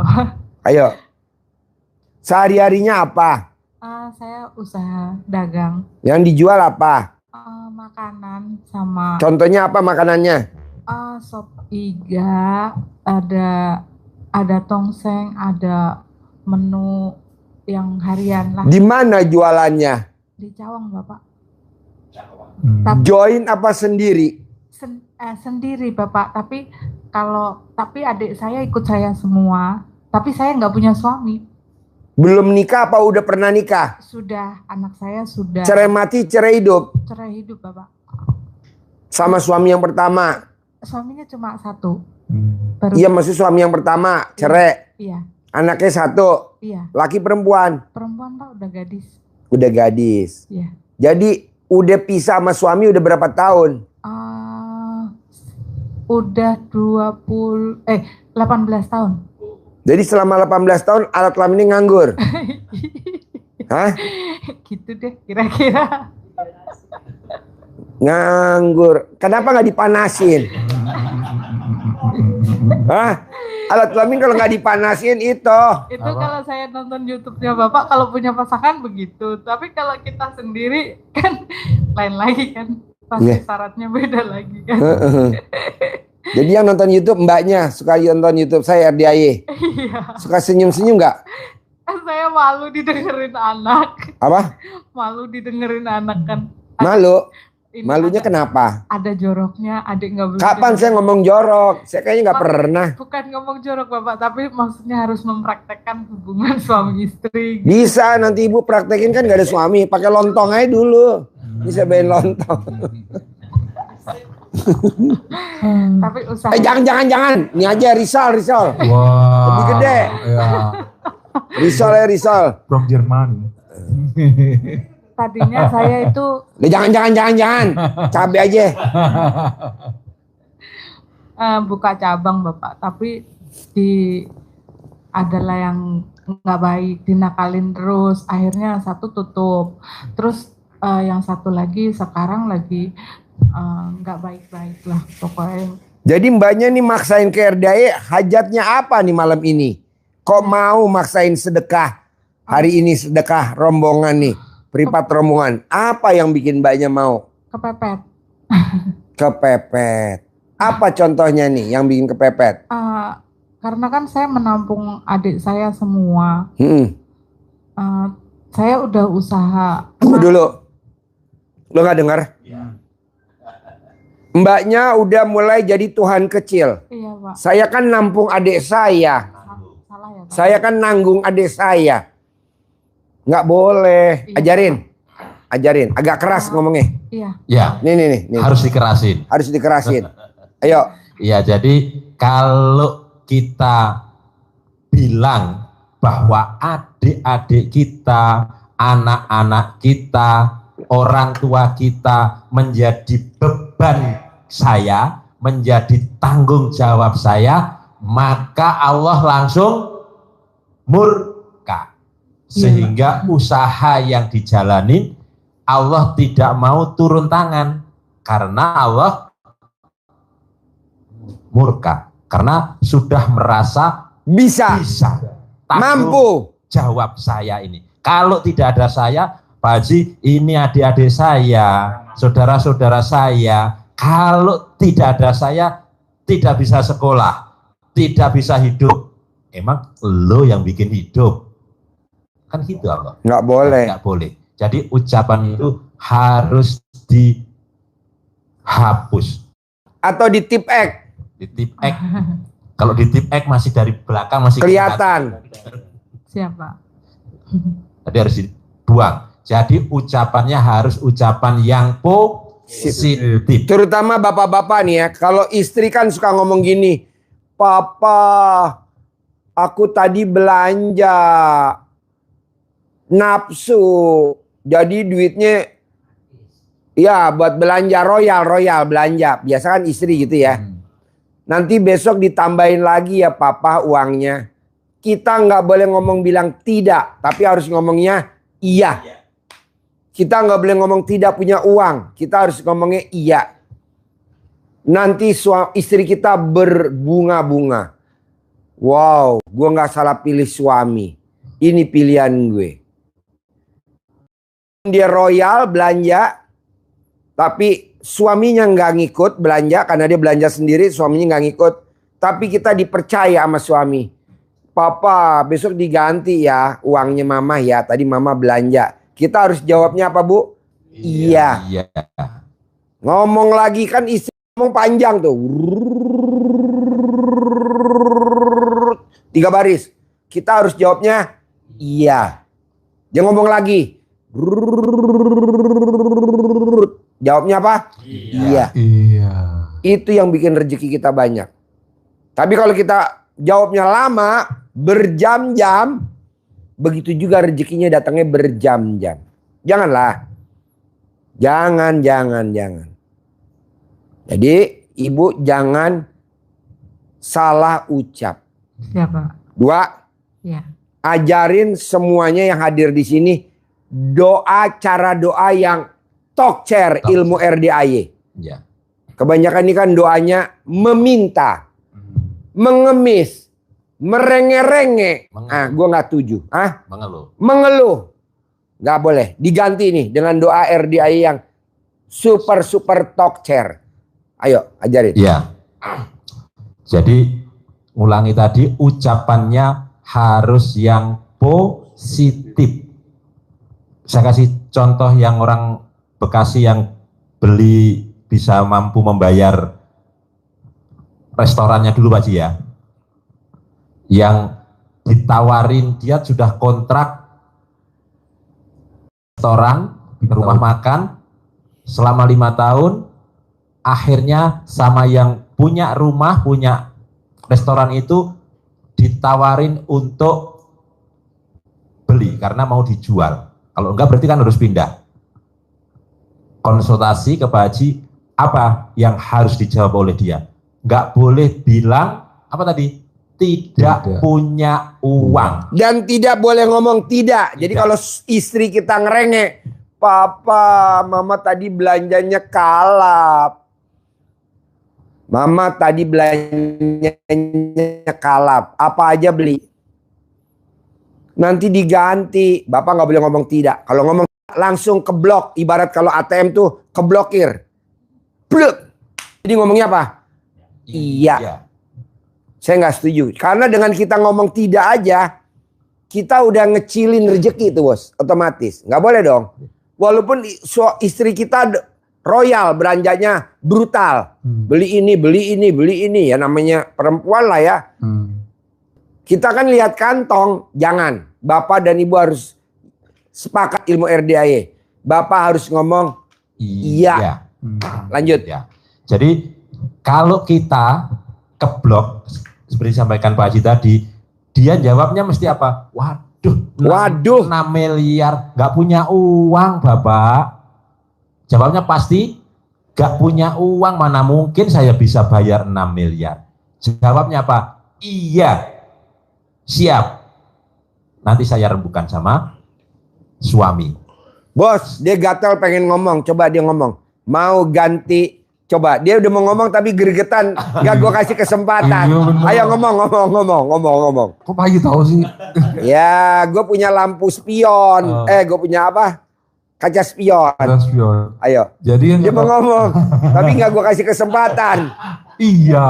Bapak. Ayo. Sehari-harinya apa? Saya usaha dagang. Yang dijual apa? Makanan sama. Contohnya apa makanannya? Sop iga, ada tongseng, ada menu yang harian lah. Di mana jualannya? Di Cawang, Bapak. Join apa sendiri? Sendiri, Bapak. Tapi adik saya ikut saya semua. Tapi saya nggak punya suami. Belum nikah apa udah pernah nikah? Sudah, anak saya sudah. Cerai mati, cerai hidup? Cerai hidup, Bapak. Sama suami yang pertama? Suaminya cuma satu. Iya, maksud suami yang pertama, cerai. Iya. Anaknya satu. Iya. Laki perempuan? Perempuan, Pak, udah gadis. Udah gadis. Iya. Jadi udah pisah sama suami udah berapa tahun? Udah 18 tahun. Jadi selama 18 tahun alat kelaminnya nganggur? Hah? Gitu deh kira-kira. Nganggur. Kenapa nggak dipanasin? Hah? Alat kelamin kalau nggak dipanasin itu. Itu kalau saya nonton YouTube-nya Bapak, kalau punya pasangan begitu. Tapi kalau kita sendiri kan lain lagi kan. Pasti syaratnya beda lagi kan. Jadi yang nonton YouTube mbaknya suka nonton YouTube saya RDIY. Iya. Suka senyum-senyum nggak? Saya malu didengerin anak. Apa? Malu didengerin anak kan. Malu? Malunya kenapa? Ada joroknya, adik nggak boleh. Kapan saya ngomong jorok? Saya kayaknya nggak pernah. Bukan ngomong jorok Bapak, tapi maksudnya harus mempraktekkan hubungan suami istri. Bisa, nanti ibu praktekin kan nggak ada suami. Pakai lontong aja dulu. Bisa bayin lontong. Tapi usaha. Jangan. Ini aja risol. Wow. Lebih gede. Ya. Risol. From Jerman. Tadinya saya itu. Jangan. Cabe aja. Buka cabang Bapak, tapi adalah yang nggak baik, dinakalin terus. Akhirnya satu tutup. Terus yang satu lagi sekarang lagi nggak baik-baik lah pokoknya. Jadi mbaknya nih maksain ke RDIY, hajatnya apa nih malam ini? Kok mau maksain sedekah hari ini, sedekah rombongan nih, privat rombongan? Apa yang bikin mbaknya mau? Kepepet. Kepepet. Apa contohnya nih yang bikin kepepet? Karena kan saya menampung adik saya semua. Saya udah usaha. Tunggu dulu. Lo gak dengar? Ya. Mbaknya udah mulai jadi Tuhan kecil. Iya, Pak. Saya kan nampung adik saya. Salah ya, Pak? Saya kan nanggung adik saya. Nggak boleh. Iya. Ajarin. Agak keras ngomongnya. Iya. Ya. Nih. Harus dikerasin. Harus dikerasin. Ayo. Ya, jadi kalau kita bilang bahwa adik-adik kita, anak-anak kita, orang tua kita menjadi beban saya, menjadi tanggung jawab saya, maka Allah langsung murka. Sehingga usaha yang dijalani Allah tidak mau turun tangan karena Allah murka, karena sudah merasa Bisa. Mampu. Jawab saya ini. Kalau tidak ada saya, Pak Haji, ini adik-adik saya, saudara-saudara saya. Kalau tidak ada saya, tidak bisa sekolah, tidak bisa hidup. Emang lo yang bikin hidup? Kan gitu Allah. Nggak boleh. Nggak boleh. Jadi ucapan itu harus dihapus. Atau di tip X. Di tip X. Kalau di tip X masih dari belakang masih kelihatan. Siapa? Tadi harus dibuang. Jadi ucapannya harus ucapan yang positif. Terutama bapak-bapak nih ya. Kalau istri kan suka ngomong gini. Papa, aku tadi belanja. Nafsu. Jadi duitnya ya buat belanja royal belanja. Biasa kan istri gitu ya. Nanti besok ditambahin lagi ya papa uangnya. Kita nggak boleh ngomong bilang tidak. Tapi harus ngomongnya iya. Kita nggak boleh ngomong tidak punya uang. Kita harus ngomongnya iya. Nanti istri kita berbunga-bunga. Wow, gue nggak salah pilih suami. Ini pilihan gue. Dia royal belanja, tapi suaminya nggak ngikut belanja karena dia belanja sendiri, suaminya nggak ngikut. Tapi kita dipercaya sama suami. Papa, besok diganti ya uangnya mama ya. Tadi mama belanja. Kita harus jawabnya apa, Bu? Iya. Iya. Ngomong lagi kan istri ngomong panjang tuh. 3 baris. Kita harus jawabnya iya. Dia ngomong lagi. Jawabnya apa? Iya. Iya. Itu yang bikin rezeki kita banyak. Tapi kalau kita jawabnya lama, berjam-jam, begitu juga rezekinya datangnya berjam-jam. Janganlah. Jangan. Jadi ibu jangan salah ucap. Siapa? 2, Ya. ajarin semuanya yang hadir di sini cara doa yang tokcer ilmu RDAY. Ya. Kebanyakan ini kan doanya meminta, mengemis, merenge-renge. Ah, gue nggak tuju. Mengeluh. Nggak boleh. Diganti nih dengan doa RDAY yang super tokcer. Ayo, ajarin. Iya. Jadi ulangi tadi, ucapannya harus yang positif. Saya kasih contoh yang orang Bekasi yang beli bisa mampu membayar restorannya dulu Pak Ji ya. Yang ditawarin dia sudah kontrak restoran, rumah makan selama 5 tahun, akhirnya sama yang punya rumah, punya restoran itu ditawarin untuk beli karena mau dijual. Kalau enggak berarti kan harus pindah. Konsultasi ke Pak Haji, apa yang harus dijawab oleh dia? Enggak boleh bilang, apa tadi? Tidak punya uang. Dan tidak boleh ngomong tidak. Jadi kalau istri kita ngerenge, Papa, Mama tadi belanjanya kalap. Mama tadi belanjanya kalap. Apa aja beli. Nanti diganti. Bapak nggak boleh ngomong tidak. Kalau ngomong langsung keblok. Ibarat kalau ATM tuh keblokir. Blok. Jadi ngomongnya apa? Iya. Saya nggak setuju. Karena dengan kita ngomong tidak aja, kita udah ngecilin rezeki itu bos. Otomatis. Nggak boleh dong. Walaupun istri kita royal, belanjanya brutal. Beli ini, beli ini, beli ini. Ya namanya perempuan lah ya. Kita kan lihat kantong. Jangan. Bapak dan Ibu harus sepakat ilmu RDAY. Bapak harus ngomong iya. Lanjut. Ya. Jadi kalau kita keblok, seperti disampaikan Pak Haji tadi, dia jawabnya mesti apa? Waduh, 6 miliar, nggak punya uang Bapak. Jawabnya pasti nggak punya uang, mana mungkin saya bisa bayar 6 miliar. Jawabnya apa? Iya, siap. Nanti saya rembukan sama suami. Bos, dia gatel pengen ngomong. Coba dia ngomong. Mau ganti. Coba, dia udah mau ngomong tapi gregetan. Gak gue kasih kesempatan. Ayo ngomong. Kok Pak Haji tahu sih? Ya, gue punya lampu spion. Gue punya apa? Kaca spion. Ayo. Jadi dia mau ngomong. Tapi gak gue kasih kesempatan. Iya.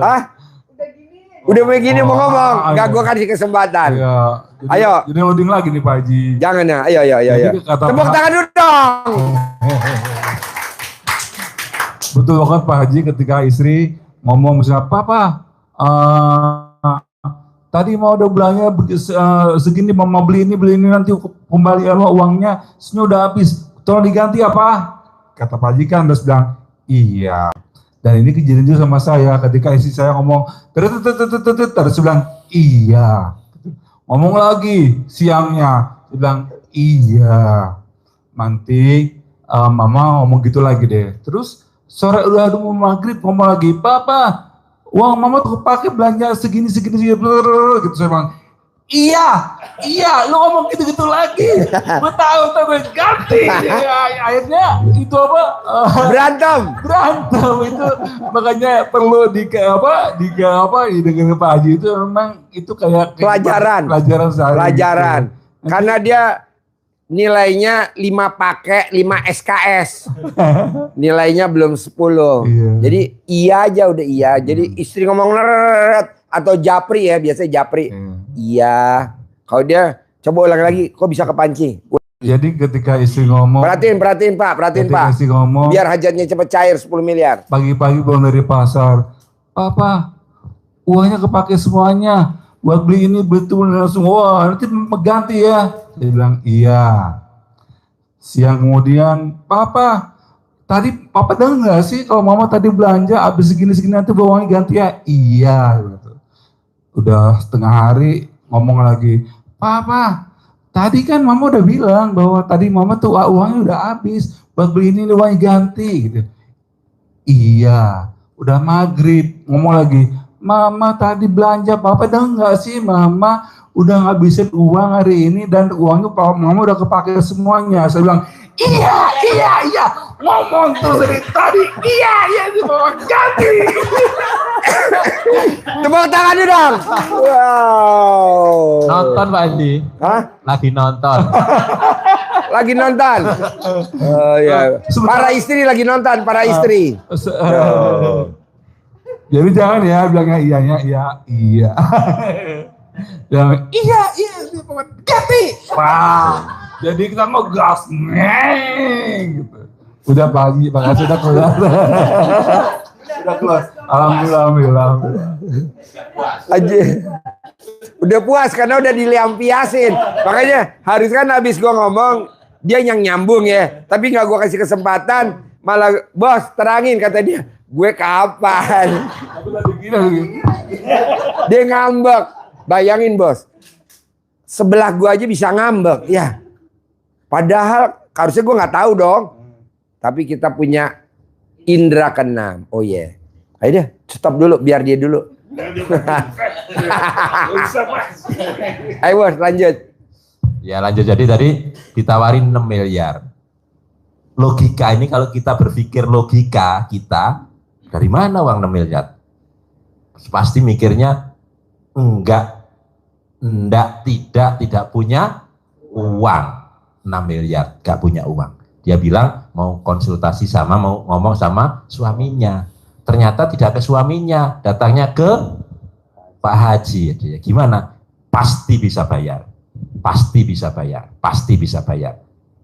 Hah? Udah begini mau ngomong. Gak gue kasih kesempatan. Iya. Ayo. Jadi loading lagi nih Pak Haji. Jangan ya. Ayo. Tepuk tangan dulu dong. Betul banget Pak Haji ketika istri ngomong misalnya, Papa, tadi mau udah belanja segini, mama beli ini nanti kembali uangnya, semuanya udah habis, tolong diganti apa? Kata Pak Haji kan terus bilang, iya. Dan ini kejadian juga sama saya ketika istri saya ngomong, terus bilang, iya. Ngomong lagi siangnya, dia bilang, iya. Nanti mama ngomong gitu lagi deh. Terus sore udah mau maghrib ngomong lagi, Papa, uang mama tuh kepake belanja segini gitu. Saya bilang, Iya, lu ngomong gitu-gitu lagi. Gue tahu gue ganti. Akhirnya itu apa? Berantem itu makanya perlu didengar Pak Haji itu memang itu kayak Pelajaran. Gitu. Karena dia nilainya 5 pakai 5 SKS. Nilainya belum 10. Iya. Jadi iya aja udah iya. Jadi istri ngomong neret atau japri ya, biasanya japri. Iya. Kalau dia coba ulang lagi, kok bisa kepancing. Jadi ketika istri ngomong, Perhatiin Pak. Istri ngomong, Biar hajatnya cepet cair 10 miliar. pagi-pagi pulang dari pasar, Papa, uangnya kepake semuanya. Buat beli ini betul langsung, wah nanti ganti ya. Dia bilang iya. Siang kemudian, Papa, tadi Papa dengar nggak sih kalau Mama tadi belanja habis segini nanti uangnya ganti ya? Iya. Gitu. Udah setengah hari ngomong lagi, Papa, tadi kan Mama udah bilang bahwa tadi Mama tuh uangnya udah habis buat beli ini uangnya ganti. Gitu. Iya. Udah maghrib ngomong lagi, Mama tadi belanja, Papa dengar nggak sih Mama udah ngabisin uang hari ini dan uangnya Mama udah kepake semuanya. Saya bilang, iya, ngomong terus dari tadi, iya, itu mau ganti. Tepuk tangan dong. Wow. Nonton Pak Haji. Hah? Lagi nonton. Lagi nonton. Oh ya. Para istri lagi nonton, para istri. Jadi jangan ya bilangnya iya. Jangan iya, ganti. Wah. Jadi kita mau gas gitu. Udah pagi, makasih udah keluar. Udah keluar. Alhamdulillah. Aja. Udah puas karena udah dilampiasin. Makanya harus kan habis gua ngomong dia yang nyambung ya. Tapi nggak gua kasih kesempatan, malah bos terangin kata dia. Gue kapan? Dia ngambek. Bayangin bos. Sebelah gua aja bisa ngambek. Ya. Padahal harusnya gua nggak tahu dong. Tapi kita punya indera keenam. Oh iya. Yeah. Ayo deh, stop dulu biar dia dulu. Ayo bos, lanjut. Ya lanjut, jadi tadi ditawarin 6 miliar. Logika ini kalau kita berpikir logika kita, dari mana uang 6 miliar? Pasti mikirnya tidak punya uang 6 miliar, gak punya uang. Dia bilang mau konsultasi mau ngomong sama suaminya. Ternyata tidak ke suaminya, datangnya ke Pak Haji. Gimana? Pasti bisa bayar.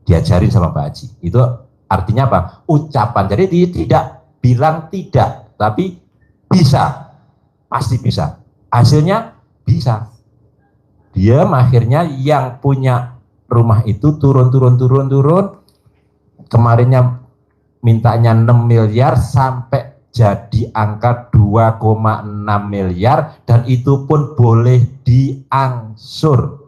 Diajarin sama Pak Haji. Itu artinya apa? Ucapan. Jadi dia tidak bilang tidak, tapi bisa. Pasti bisa. Hasilnya bisa. Dia akhirnya yang punya rumah itu turun. Kemarinnya mintanya 6 miliar sampai jadi angka 2,6 miliar dan itu pun boleh diangsur.